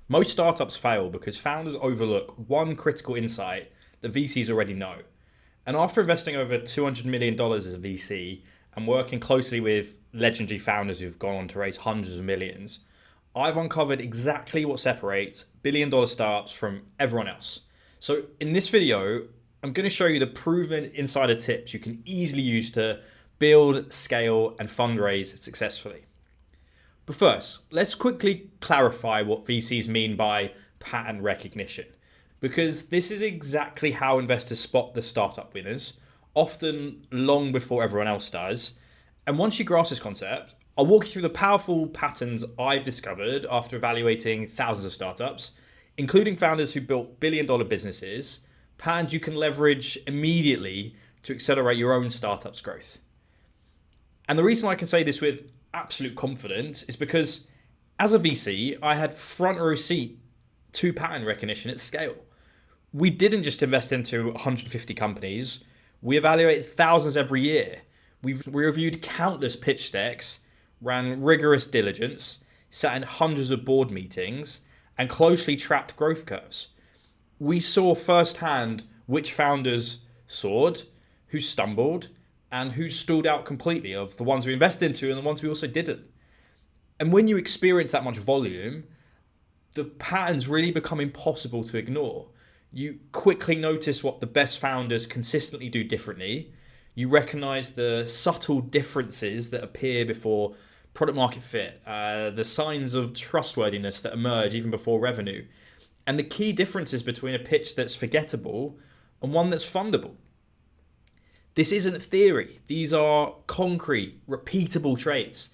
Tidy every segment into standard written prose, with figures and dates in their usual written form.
Most startups fail because founders overlook one critical insight that VCs already know. And after investing over $200 million dollars as a VC and working closely with legendary founders who've gone on to raise hundreds of millions, I've uncovered exactly what separates billion-dollar startups from everyone else. So in this video, I'm going to show you the proven insider tips you can easily use to build, scale, and fundraise successfully. But first, let's quickly clarify what VCs mean by pattern recognition, because this is exactly how investors spot the startup winners, often long before everyone else does. And once you grasp this concept, I'll walk you through the powerful patterns I've discovered after evaluating thousands of startups, including founders who built billion-dollar businesses, patterns you can leverage immediately to accelerate your own startup's growth. And the reason I can say this with absolute confidence is because as a VC, I had front row seat to pattern recognition at scale. We didn't just invest into 150 companies, we evaluated thousands every year. We reviewed countless pitch decks, ran rigorous diligence, sat in hundreds of board meetings, and closely tracked growth curves. We saw firsthand which founders soared, who stumbled, and who stalled out completely, of the ones we invested into and the ones we also didn't. And when you experience that much volume, the patterns really become impossible to ignore. You quickly notice what the best founders consistently do differently. You recognize the subtle differences that appear before product market fit, the signs of trustworthiness that emerge even before revenue, and the key differences between a pitch that's forgettable and one that's fundable. This isn't theory. These are concrete, repeatable traits.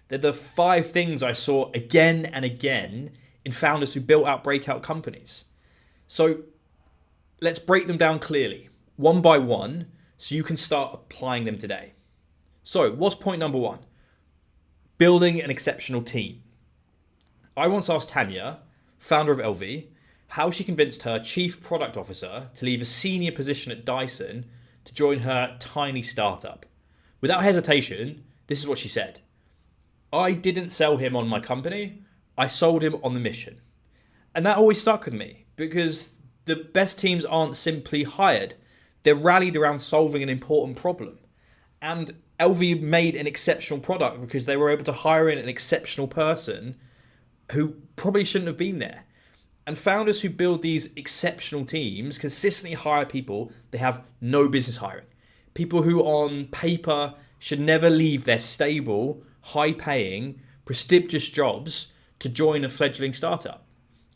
They're the 5 things I saw again and again in founders who built out breakout companies. So let's break them down clearly, one by one, so you can start applying them today. So what's point number 1? Building an exceptional team. I once asked Tanya, founder of LV, how she convinced her chief product officer to leave a senior position at Dyson to join her tiny startup. Without hesitation, this is what she said. I didn't sell him on my company, I sold him on the mission. And that always stuck with me, because the best teams aren't simply hired, they're rallied around solving an important problem. And LV made an exceptional product because they were able to hire in an exceptional person who probably shouldn't have been there. And founders who build these exceptional teams consistently hire people they have no business hiring. People who on paper should never leave their stable, high-paying, prestigious jobs to join a fledgling startup.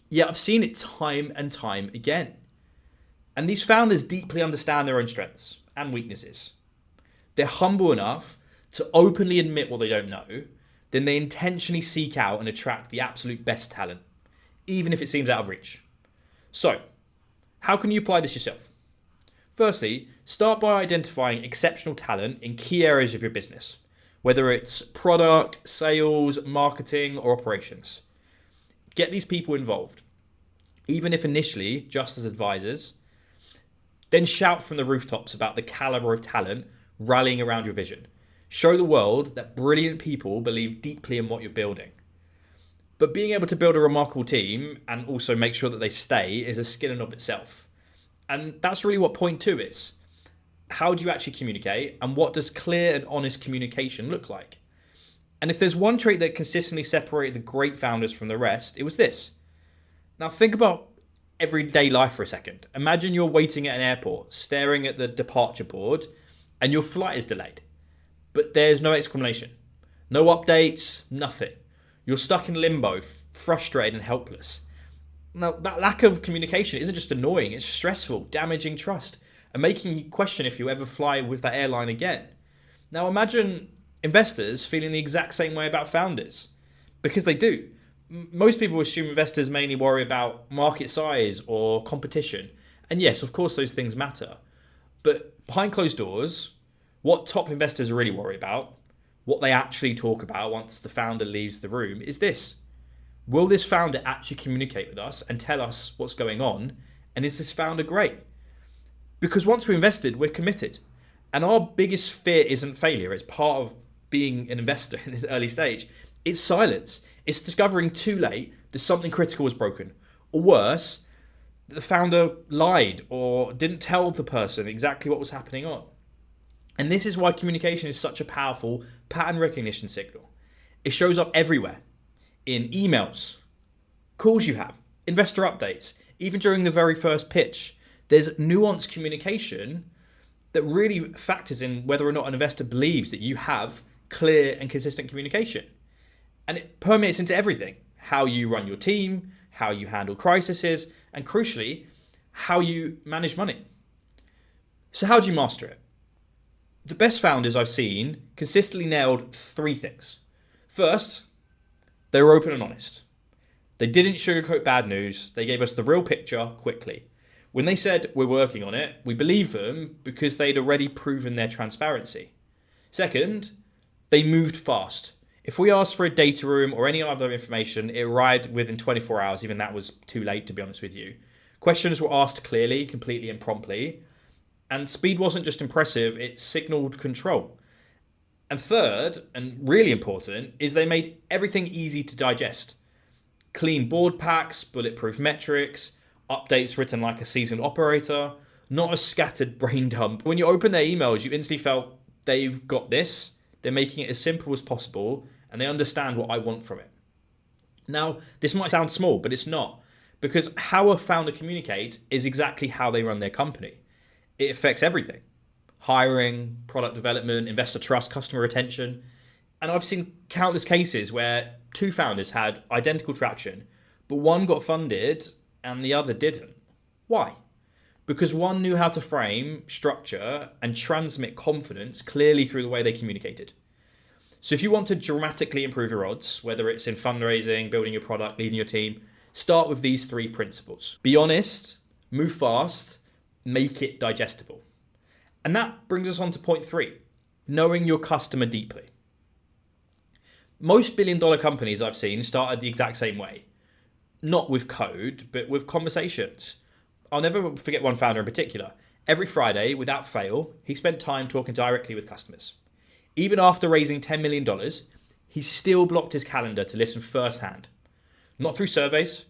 Yet I've seen it time and time again. And these founders deeply understand their own strengths and weaknesses. They're humble enough to openly admit what they don't know, then they intentionally seek out and attract the absolute best talent, even if it seems out of reach. So, how can you apply this yourself? Firstly, start by identifying exceptional talent in key areas of your business, whether it's product, sales, marketing, or operations. Get these people involved, even if initially just as advisors. Then shout from the rooftops about the caliber of talent rallying around your vision. Show the world that brilliant people believe deeply in what you're building. But being able to build a remarkable team and also make sure that they stay is a skill in of itself. And that's really what point 2 is. How do you actually communicate, and what does clear and honest communication look like? And if there's one trait that consistently separated the great founders from the rest, it was this. Now think about everyday life for a second. Imagine you're waiting at an airport, staring at the departure board, and your flight is delayed. But there's no explanation, no updates, nothing. You're stuck in limbo, frustrated and helpless. Now, that lack of communication isn't just annoying, it's stressful, damaging trust, and making you question if you ever fly with that airline again. Now, imagine investors feeling the exact same way about founders, because they do. Most people assume investors mainly worry about market size or competition. And yes, of course, those things matter. But behind closed doors, what top investors really worry about, what they actually talk about once the founder leaves the room, is this. Will this founder actually communicate with us and tell us what's going on? And is this founder great? Because once we're invested, we're committed. And our biggest fear isn't failure. It's part of being an investor in this early stage. It's silence. It's discovering too late that something critical was broken. Or worse, that the founder lied or didn't tell the person exactly what was happening on. And this is why communication is such a powerful pattern recognition signal. It shows up everywhere, in emails, calls you have, investor updates, even during the very first pitch. There's nuanced communication that really factors in whether or not an investor believes that you have clear and consistent communication. And it permeates into everything: how you run your team, how you handle crises, and crucially, how you manage money. So how do you master it? The best founders I've seen consistently nailed three things. First, they were open and honest. They didn't sugarcoat bad news. They gave us the real picture quickly. When they said we're working on it, we believed them because they'd already proven their transparency. Second, they moved fast. If we asked for a data room or any other information, it arrived within 24 hours. Even that was too late, to be honest with you. Questions were asked clearly, completely, and promptly. And speed wasn't just impressive, it signaled control. And third, and really important, is they made everything easy to digest. Clean board packs, bulletproof metrics, updates written like a seasoned operator, not a scattered brain dump. When you open their emails, you instantly felt they've got this, they're making it as simple as possible, and they understand what I want from it. Now, this might sound small, but it's not, because how a founder communicates is exactly how they run their company. It affects everything: hiring, product development, investor trust, customer retention. And I've seen countless cases where two founders had identical traction, but one got funded and the other didn't. Why? Because one knew how to frame, structure, and transmit confidence clearly through the way they communicated. So if you want to dramatically improve your odds, whether it's in fundraising, building your product, leading your team, start with these three principles. Be honest, move fast, make it digestible. And that brings us on to point 3, knowing your customer deeply. Most billion-dollar companies I've seen started the exact same way. Not with code, but with conversations. I'll never forget one founder in particular. Every Friday, without fail, he spent time talking directly with customers. Even after raising $10 million, he still blocked his calendar to listen firsthand. Not through surveys,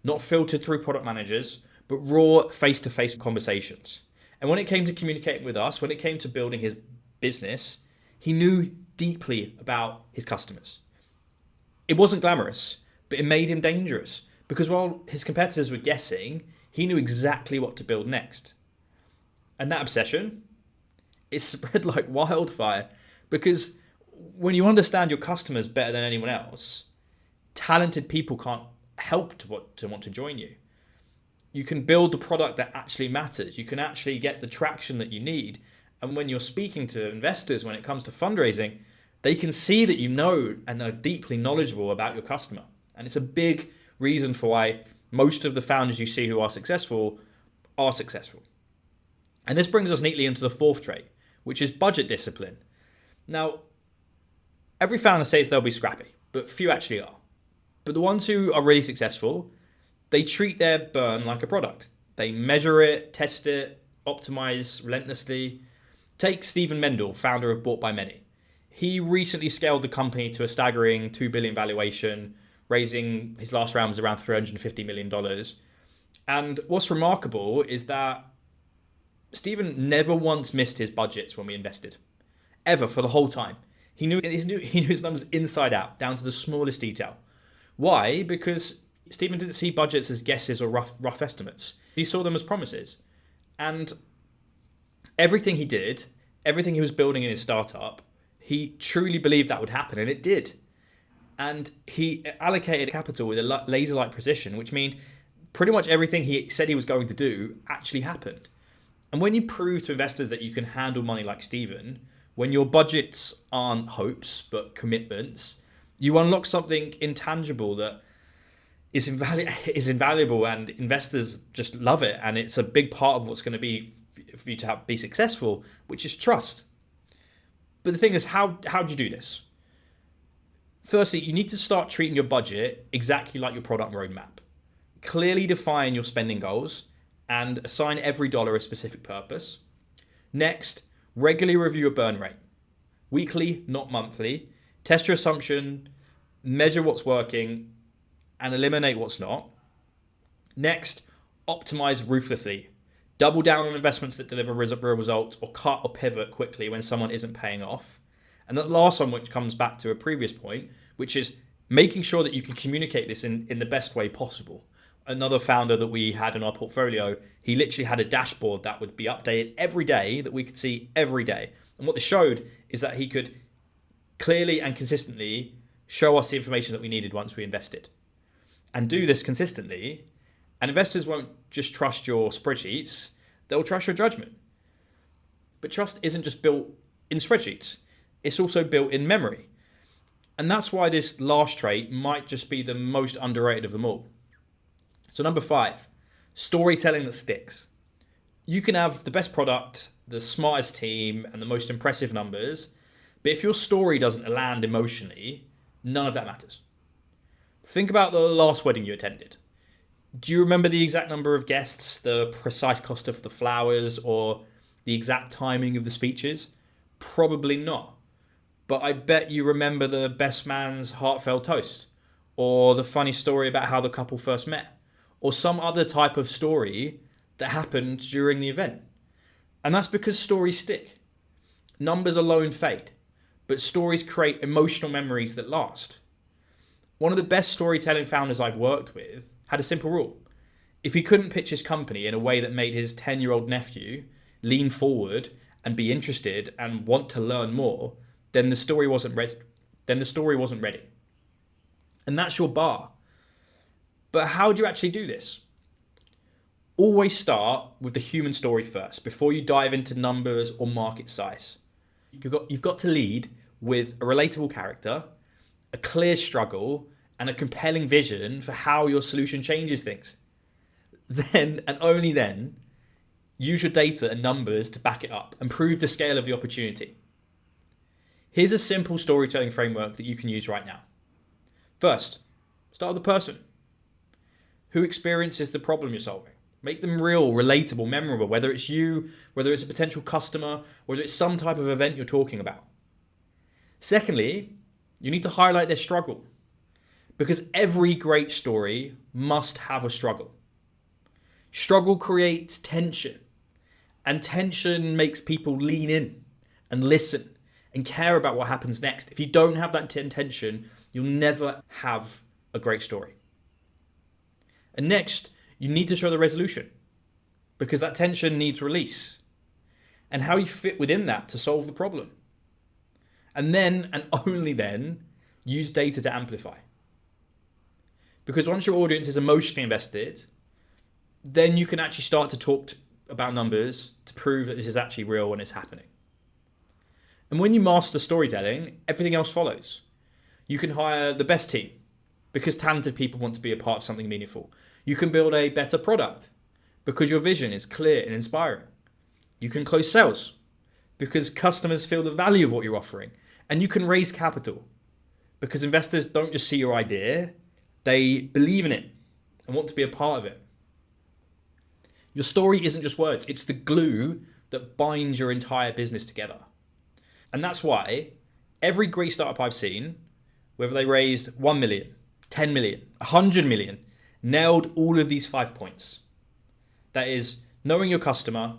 not filtered through product managers, but raw face-to-face conversations. And when it came to communicating with us, when it came to building his business, he knew deeply about his customers. It wasn't glamorous, but it made him dangerous, because while his competitors were guessing, he knew exactly what to build next. And that obsession, it spread like wildfire, because when you understand your customers better than anyone else, talented people can't help to want to join you. You can build the product that actually matters. You can actually get the traction that you need. And when you're speaking to investors, when it comes to fundraising, they can see that you know and are deeply knowledgeable about your customer. And it's a big reason for why most of the founders you see who are successful are successful. And this brings us neatly into the fourth trait, which is budget discipline. Now, every founder says they'll be scrappy, but few actually are. But the ones who are really successful, they treat their burn like a product. They measure it, test it, optimize relentlessly. Take Stephen Mendel, founder of Bought by Many. He recently scaled the company to a staggering $2 billion valuation, raising his last round was around $350 million. And what's remarkable is that Stephen never once missed his budgets when we invested, ever, for the whole time. He knew his numbers inside out, down to the smallest detail. Why? Because Stephen didn't see budgets as guesses or rough estimates. He saw them as promises. And everything he did, everything he was building in his startup, he truly believed that would happen, and it did. And he allocated capital with a laser-like precision, which means pretty much everything he said he was going to do actually happened. And when you prove to investors that you can handle money like Stephen, when your budgets aren't hopes but commitments, you unlock something intangible that is invaluable, and investors just love it. And it's a big part of what's going to be for you to be successful, which is trust. But the thing is, how do you do this? Firstly, you need to start treating your budget exactly like your product roadmap. Clearly define your spending goals and assign every dollar a specific purpose. Next, regularly review your burn rate. Weekly, not monthly. Test your assumption, measure what's working, and eliminate what's not. Next, optimize ruthlessly. Double down on investments that deliver real results, or cut or pivot quickly when someone isn't paying off. And the last one, which comes back to a previous point, which is making sure that you can communicate this in the best way possible. Another founder that we had in our portfolio, he literally had a dashboard that would be updated every day that we could see every day. And what this showed is that he could clearly and consistently show us the information that we needed once we invested. And do this consistently, and investors won't just trust your spreadsheets, they'll trust your judgment. But trust isn't just built in spreadsheets, it's also built in memory. And that's why this last trait might just be the most underrated of them all. So number 5, storytelling that sticks. You can have the best product, the smartest team, and the most impressive numbers, but if your story doesn't land emotionally, none of that matters. Think about the last wedding you attended. Do you remember the exact number of guests, the precise cost of the flowers, or the exact timing of the speeches? Probably not. But I bet you remember the best man's heartfelt toast, or the funny story about how the couple first met, or some other type of story that happened during the event. And that's because stories stick. Numbers alone fade, but stories create emotional memories that last. One of the best storytelling founders I've worked with had a simple rule. If he couldn't pitch his company in a way that made his 10-year-old nephew lean forward and be interested and want to learn more, then the story wasn't ready. And that's your bar. But how do you actually do this? Always start with the human story first before you dive into numbers or market size. You've got to lead with a relatable character, a clear struggle, and a compelling vision for how your solution changes things. Then, and only then, use your data and numbers to back it up and prove the scale of the opportunity. Here's a simple storytelling framework that you can use right now. First, start with the person. Who experiences the problem you're solving? Make them real, relatable, memorable, whether it's you, whether it's a potential customer, whether it's some type of event you're talking about. Secondly, you need to highlight their struggle, because every great story must have a struggle. Struggle creates tension, and tension makes people lean in and listen and care about what happens next. If you don't have that tension, you'll never have a great story. And next, you need to show the resolution, because that tension needs release, and how you fit within that to solve the problem. And then, and only then, use data to amplify. Because once your audience is emotionally invested, then you can actually start to talk about numbers to prove that this is actually real when it's happening. And when you master storytelling, everything else follows. You can hire the best team, because talented people want to be a part of something meaningful. You can build a better product because your vision is clear and inspiring. You can close sales because customers feel the value of what you're offering. And you can raise capital because investors don't just see your idea, they believe in it and want to be a part of it. Your story isn't just words, it's the glue that binds your entire business together. And that's why every great startup I've seen, whether they raised 1 million, 10 million, 100 million, nailed all of these 5 points. That is, knowing your customer,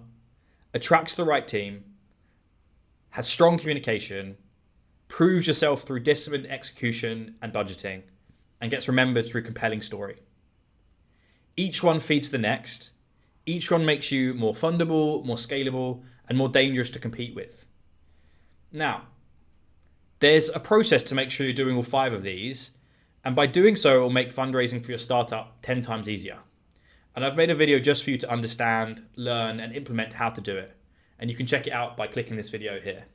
attracts the right team, has strong communication, proves yourself through disciplined execution and budgeting, and gets remembered through compelling story. Each one feeds the next. Each one makes you more fundable, more scalable, and more dangerous to compete with. Now, there's a process to make sure you're doing all 5 of these, and by doing so, it will make fundraising for your startup 10 times easier. And I've made a video just for you to understand, learn, and implement how to do it. And you can check it out by clicking this video here.